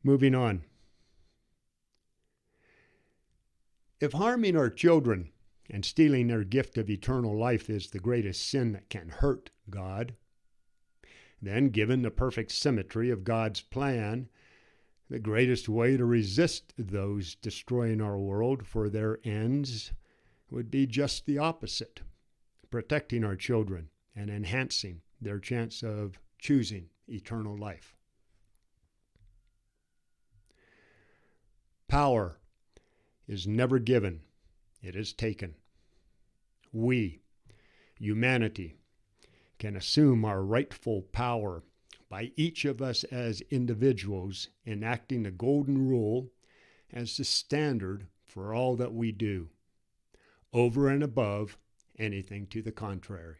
Moving on. If harming our children and stealing their gift of eternal life is the greatest sin that can hurt God, then given the perfect symmetry of God's plan, the greatest way to resist those destroying our world for their ends would be just the opposite, protecting our children and enhancing their chance of choosing eternal life. Power is never given, it is taken. We, humanity, can assume our rightful power by each of us as individuals enacting the golden rule as the standard for all that we do, over and above anything to the contrary.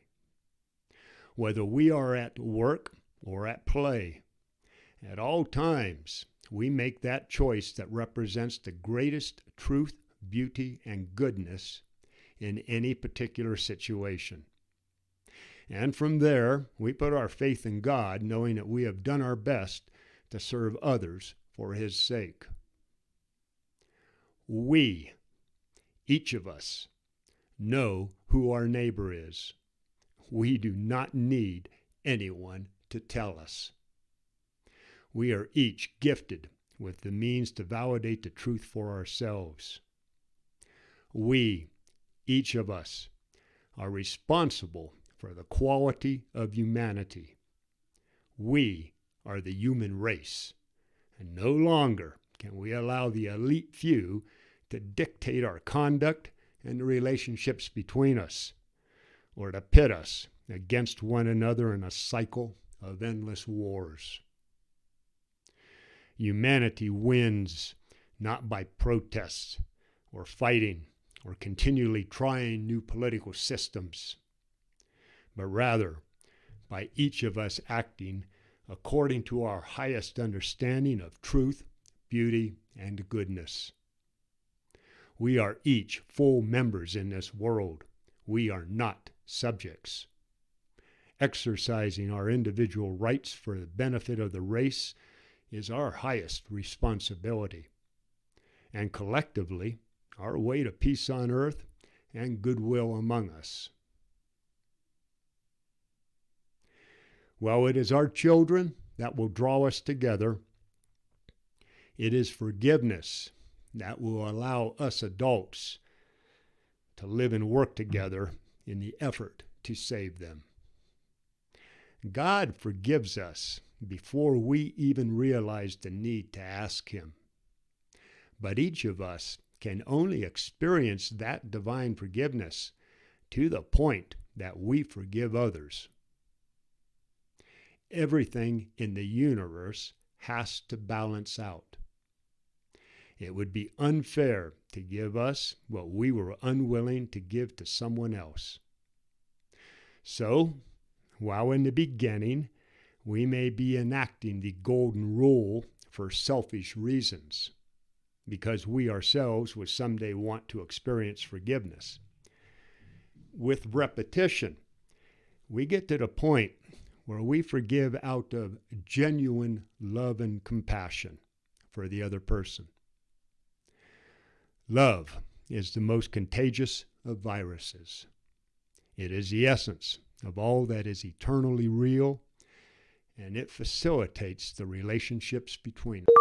Whether we are at work or at play, at all times we make that choice that represents the greatest truth, beauty, and goodness in any particular situation. And from there, we put our faith in God, knowing that we have done our best to serve others for His sake. We, each of us, know who our neighbor is. We do not need anyone to tell us. We are each gifted with the means to validate the truth for ourselves. We, each of us, are responsible for the quality of humanity. We are the human race, and no longer can we allow the elite few to dictate our conduct and the relationships between us, or to pit us against one another in a cycle of endless wars. Humanity wins not by protests or fighting or continually trying new political systems, but rather by each of us acting according to our highest understanding of truth, beauty, and goodness. We are each full members in this world. We are not subjects. Exercising our individual rights for the benefit of the race is our highest responsibility, and collectively, our way to peace on earth and goodwill among us. Well, it is our children that will draw us together. It is forgiveness that will allow us adults to live and work together in the effort to save them. God forgives us before we even realize the need to ask Him. But each of us can only experience that divine forgiveness to the point that we forgive others. Everything in the universe has to balance out. It would be unfair to give us what we were unwilling to give to someone else. So, while in the beginning we may be enacting the golden rule for selfish reasons, because we ourselves would someday want to experience forgiveness, with repetition, we get to the point where we forgive out of genuine love and compassion for the other person. Love is the most contagious of viruses. It is the essence of all that is eternally real, and it facilitates the relationships between us.